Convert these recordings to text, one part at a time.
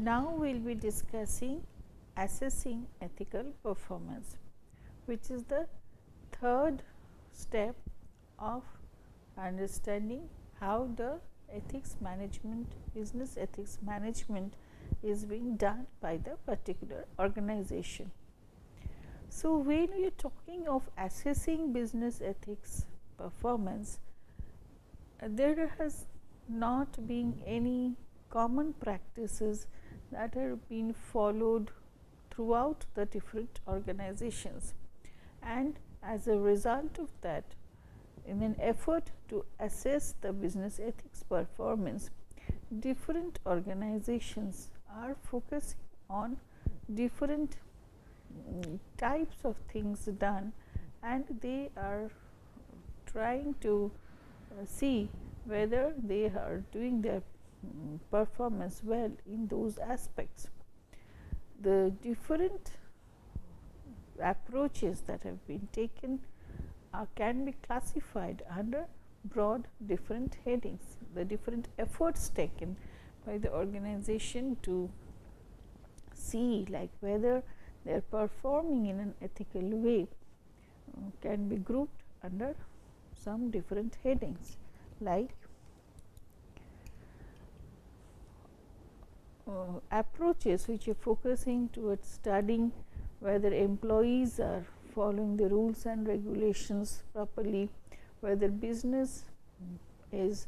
Now we will be discussing assessing ethical performance, which is the third step of understanding how the ethics management, business ethics management is being done by the particular organization. So, when we are talking of assessing business ethics performance, there has not been any common practices that have been followed throughout the different organizations, and as a result of that, in an effort to assess the business ethics performance, different organizations are focusing on different types of things done, and they are trying to see whether they are doing their performance well in those aspects. The different approaches that have been taken can be classified under broad different headings. The different efforts taken by the organization to see like whether they are performing in an ethical way can be grouped under some different headings, like approaches which are focusing towards studying whether employees are following the rules and regulations properly, whether business is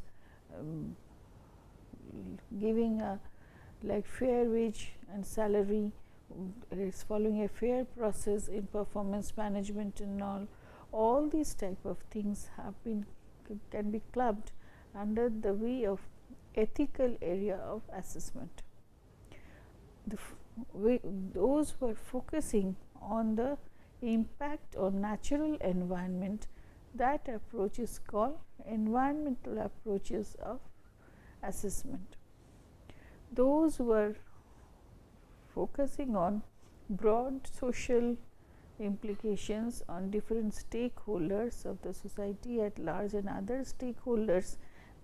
giving a like fair wage and salary, is following a fair process in performance management and all these type of things have been can be clubbed under the way of ethical area of assessment. Those who are focusing on the impact on natural environment, that approach is called environmental approaches of assessment. Those who are focusing on broad social implications on different stakeholders of the society at large and other stakeholders,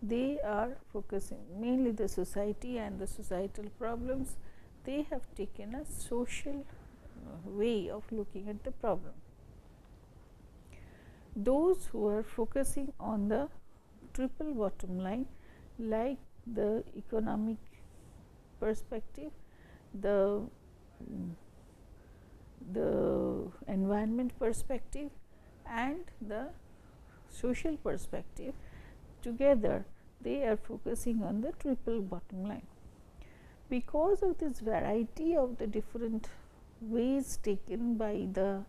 they are focusing mainly the society and the societal problems. They have taken a social way of looking at the problem. Those who are focusing on the triple bottom line, like the economic perspective, the environment perspective and the social perspective, together they are focusing on the triple bottom line. Because of this variety of the different ways taken by the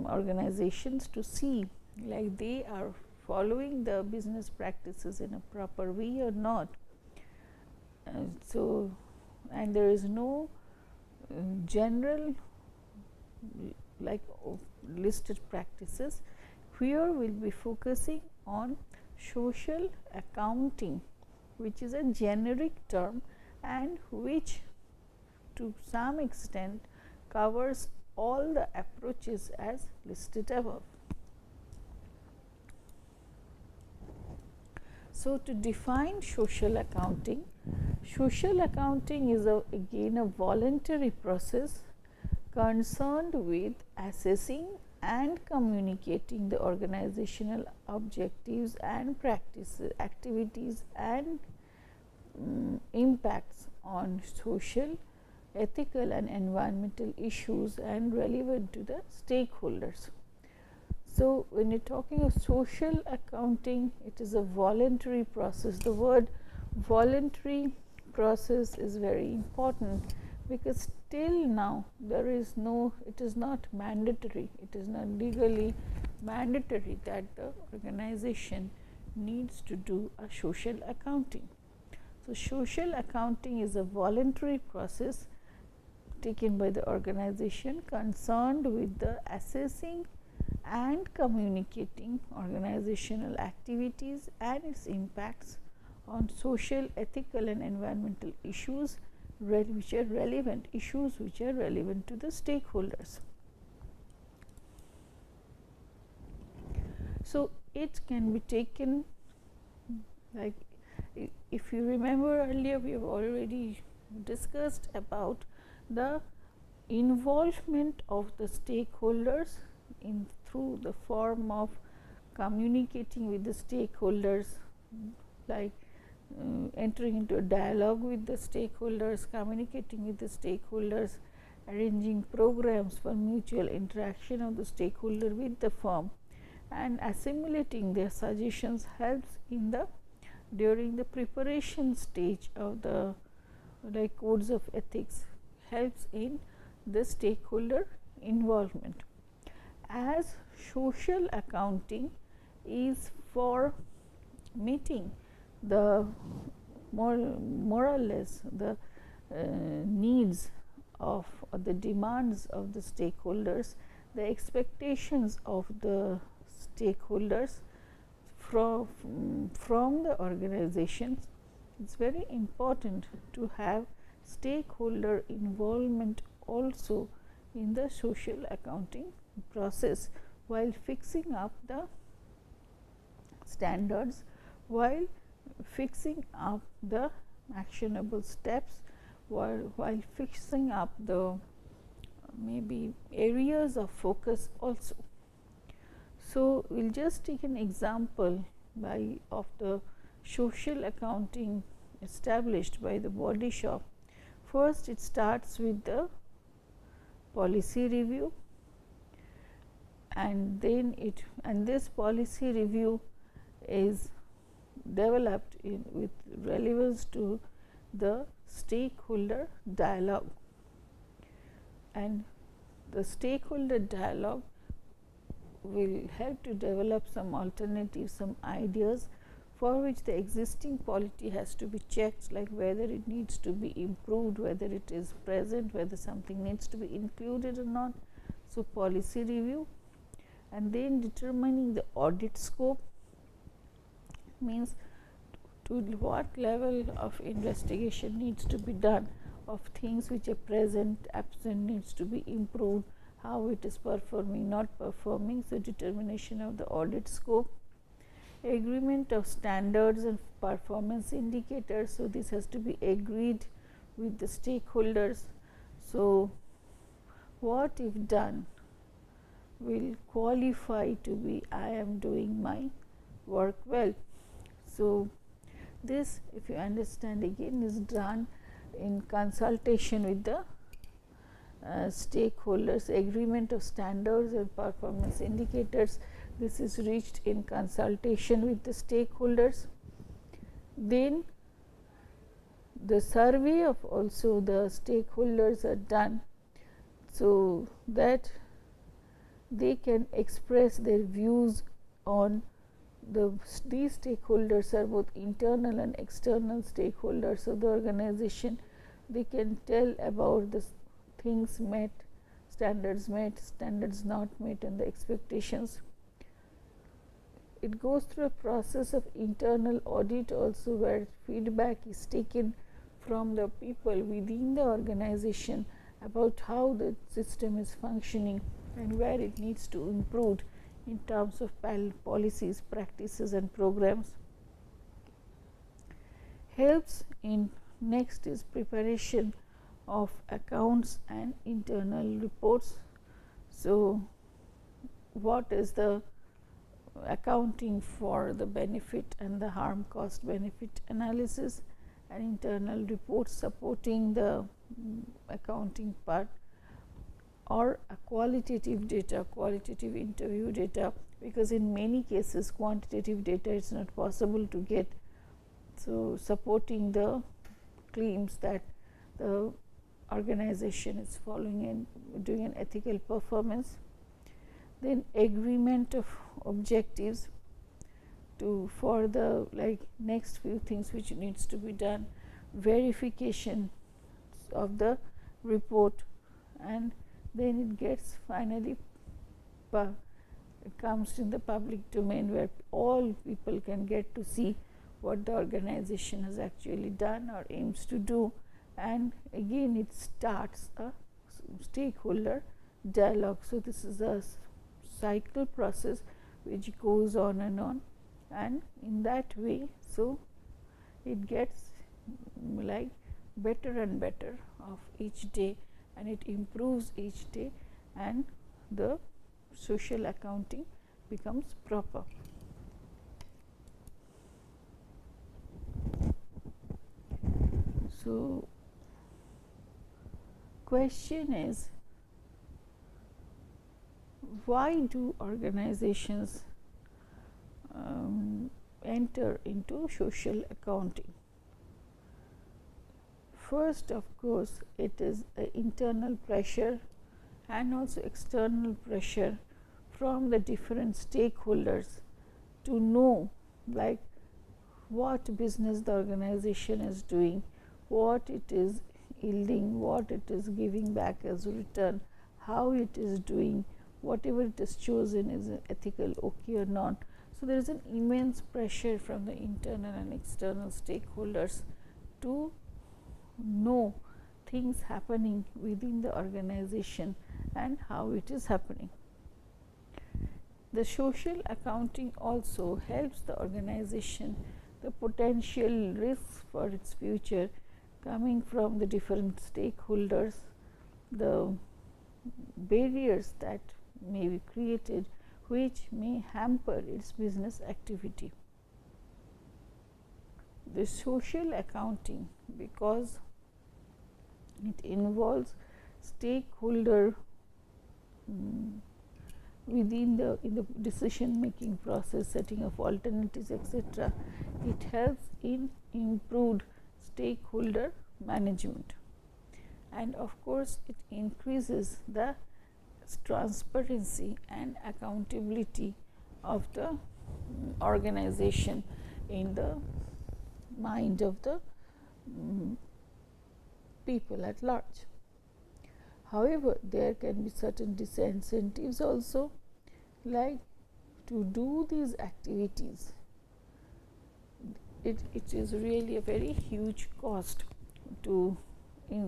organizations to see like they are following the business practices in a proper way or not, and there is no general like listed practices. Here we will be focusing on social accounting, which is a generic term and which to some extent covers all the approaches as listed above. So, to define social accounting is again a voluntary process concerned with assessing and communicating the organizational objectives and practices, activities and impacts on social, ethical and environmental issues and relevant to the stakeholders. So, when you are talking of social accounting, it is a voluntary process. The word voluntary process is very important, because till now there is no, it is not mandatory, it is not legally mandatory that the organization needs to do a social accounting. So, social accounting is a voluntary process taken by the organization concerned with the assessing and communicating organizational activities and its impacts on social, ethical and environmental issues which are relevant to the stakeholders. So, it can be taken like, if you remember earlier we have already discussed about the involvement of the stakeholders in through the form of communicating with the stakeholders, like entering into a dialogue with the stakeholders, communicating with the stakeholders, arranging programs for mutual interaction of the stakeholder with the firm, and assimilating their suggestions helps in the during the preparation stage of the like codes of ethics, helps in the stakeholder involvement. As social accounting is for meeting the more or less the needs of or the demands of the stakeholders, the expectations of the stakeholders from the organizations, it's very important to have stakeholder involvement also in the social accounting process, while fixing up the standards, while fixing up the actionable steps, while fixing up the maybe areas of focus also. So, we will just take an example of the social accounting established by the body shop. First, it starts with the policy review, and then this policy review is developed with relevance to the stakeholder dialogue, and the stakeholder dialogue will help to develop some alternatives, some ideas for which the existing policy has to be checked, like whether it needs to be improved, whether it is present, whether something needs to be included or not. So, policy review, and then determining the audit scope, means to what level of investigation needs to be done of things which are present, absent, needs to be improved, how it is performing, not performing. So, determination of the audit scope, agreement of standards and performance indicators. So, this has to be agreed with the stakeholders. So, what if done will qualify to be I am doing my work well. So, this, if you understand, again is done in consultation with the stakeholders. Agreement of standards and performance indicators, this is reached in consultation with the stakeholders. Then the survey of also the stakeholders are done, so that they can express their views on these stakeholders are both internal and external stakeholders of the organization. They can tell about the things met, standards not met, and the expectations. It goes through a process of internal audit also, where feedback is taken from the people within the organization about how the system is functioning and where it needs to improve in terms of policies, practices and programs. Helps in next is preparation of accounts and internal reports. So, what is the accounting for the benefit and the harm, cost benefit analysis, and internal reports supporting the accounting part, or a qualitative data, qualitative interview data, because in many cases quantitative data is not possible to get. So, supporting the claims that the organization is following and doing an ethical performance. Then agreement of objectives for the next few things which needs to be done, verification of the report, and then it gets finally comes in the public domain, where all people can get to see what the organization has actually done or aims to do, and again it starts a stakeholder dialogue. So, this is a cycle process which goes on, and in that way, so it gets better and better of each day, and it improves each day, and the social accounting becomes proper. So, question is, why do organizations enter into social accounting? First, of course, it is internal pressure and also external pressure from the different stakeholders to know, like, what business the organization is doing, what it is yielding, what it is giving back as a return, how it is doing, whatever it is chosen is ethical, okay or not. So, there is an immense pressure from the internal and external stakeholders to know things happening within the organization and how it is happening. The social accounting also helps the organization the potential risks for its future coming from the different stakeholders, the barriers that may be created which may hamper its business activity. The social accounting, because it involves stakeholder within in the decision making process, setting of alternatives, etc., it helps in improved stakeholder management, and of course it increases the transparency and accountability of the organization in the mind of the people at large. However, there can be certain disincentives also, like to do these activities, it is really a very huge cost to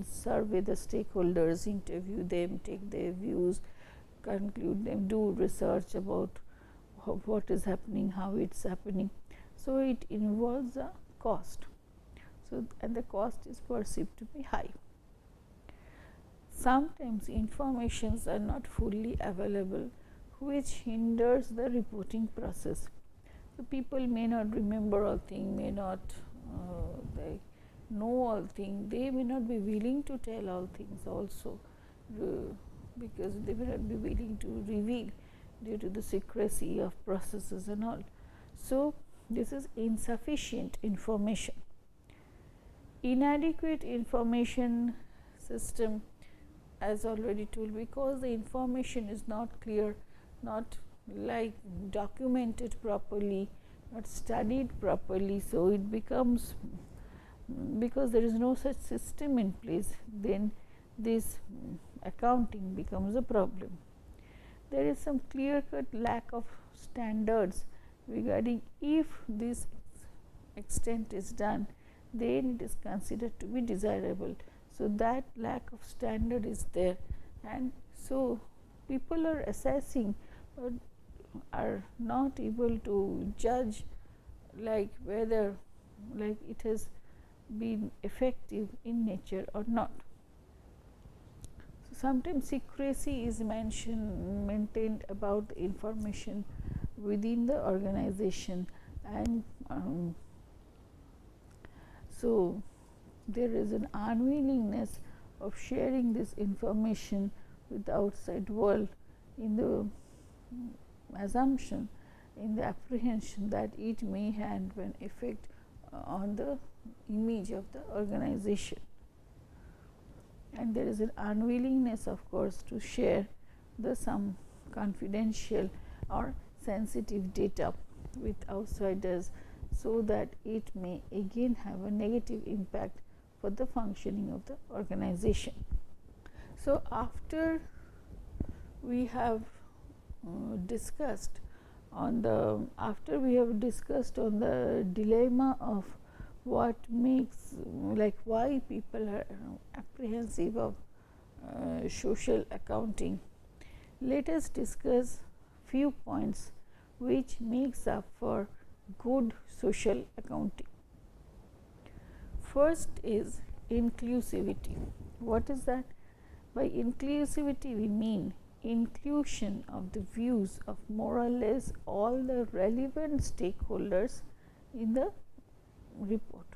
survey the stakeholders, interview them, take their views, conclude them, do research about what is happening, how it's happening. So, it involves a cost. So, and the cost is perceived to be high. Sometimes informations are not fully available, which hinders the reporting process. So, people may not remember all things, may not they know all things, they may not be willing to tell all things also, because they may not be willing to reveal due to the secrecy of processes and all. So, this is insufficient information. Inadequate information system, as already told, because the information is not clear, not like documented properly, not studied properly. So, it becomes, because there is no such system in place, then this accounting becomes a problem. There is some clear cut lack of standards regarding if this extent is done, then it is considered to be desirable. So, that lack of standard is there, and so people are assessing or are not able to judge, like whether like it has been effective in nature or not. So, sometimes secrecy is maintained about the information within the organization, and so there is an unwillingness of sharing this information with the outside world, in the assumption, in the apprehension that it may have an effect on the image of the organization. And there is an unwillingness, of course, to share some confidential or sensitive data with outsiders, so that it may again have a negative impact for the functioning of the organization. So, after we have discussed on the dilemma of what makes, like why people are apprehensive of social accounting, let us discuss few points which makes up for good social accounting. First is inclusivity. What is that? By inclusivity, we mean inclusion of the views of more or less all the relevant stakeholders in the report.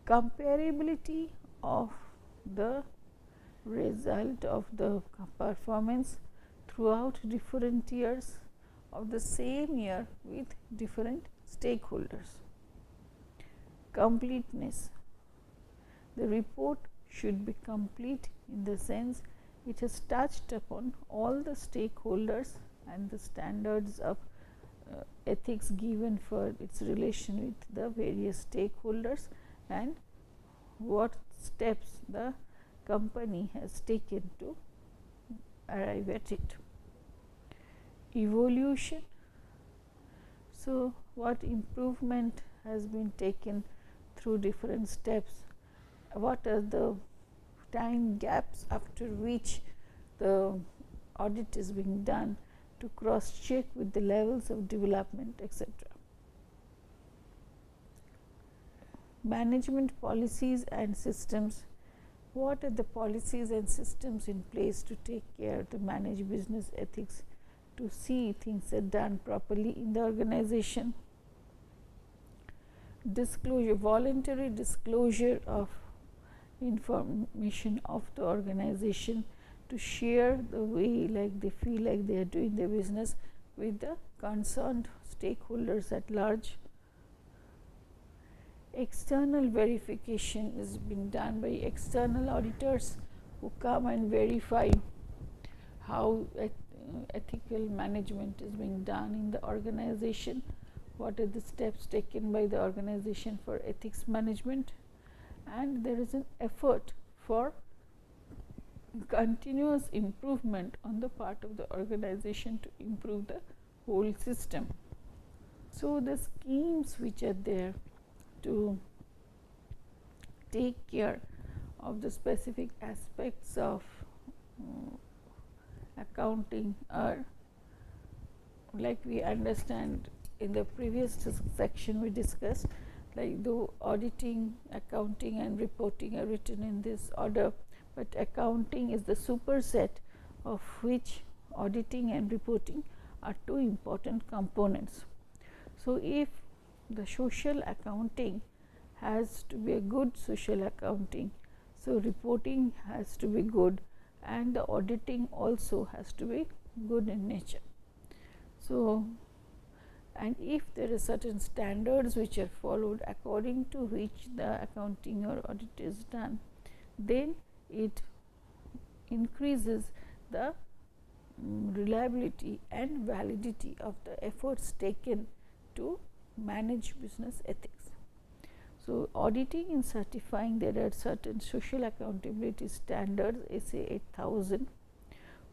Comparability of the result of the performance throughout different years of the same year with different stakeholders. Completeness. The report should be complete in the sense it has touched upon all the stakeholders and the standards of ethics given for its relation with the various stakeholders and what steps the company has taken to arrive at it. Evolution. So, what improvement has been taken through different steps? What are the time gaps after which the audit is being done to cross check with the levels of development, etc. Management policies and systems. What are the policies and systems in place to take care to manage business ethics, to see things are done properly in the organization? Disclosure, voluntary disclosure of information of the organization to share the way like they feel like they are doing their business with the concerned stakeholders at large. External verification is being done by external auditors who come and verify how ethical management is being done in the organization, what are the steps taken by the organization for ethics management, and there is an effort for continuous improvement on the part of the organization to improve the whole system. So, the schemes which are there to take care of the specific aspects of accounting are, like we understand in the previous section we discussed, like the auditing, accounting and reporting are written in this order, but accounting is the superset of which auditing and reporting are two important components. So, if the social accounting has to be a good social accounting, so reporting has to be good and the auditing also has to be good in nature. So, and if there are certain standards which are followed according to which the accounting or audit is done, then it increases the reliability and validity of the efforts taken to manage business ethics. So, auditing and certifying there are certain social accountability standards SA 8000.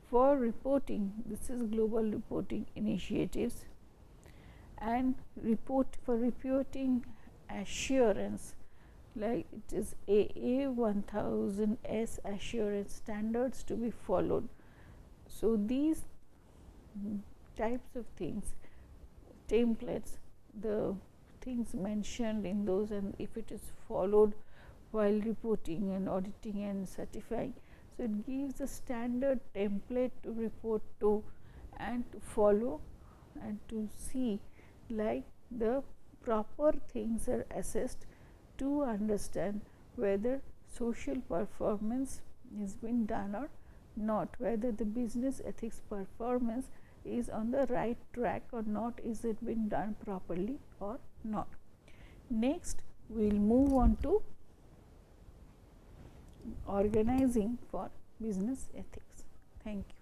For reporting, this is global reporting initiatives, and for reporting assurance, like it is AA 1000S assurance standards to be followed. So, these types of things, templates, the things mentioned in those, and if it is followed while reporting and auditing and certifying, so it gives a standard template to report to and to follow and to see like the proper things are assessed to understand whether social performance is being done or not, whether the business ethics performance is on the right track or not, is it being done properly or not. Next, we will move on to organizing for business ethics. Thank you.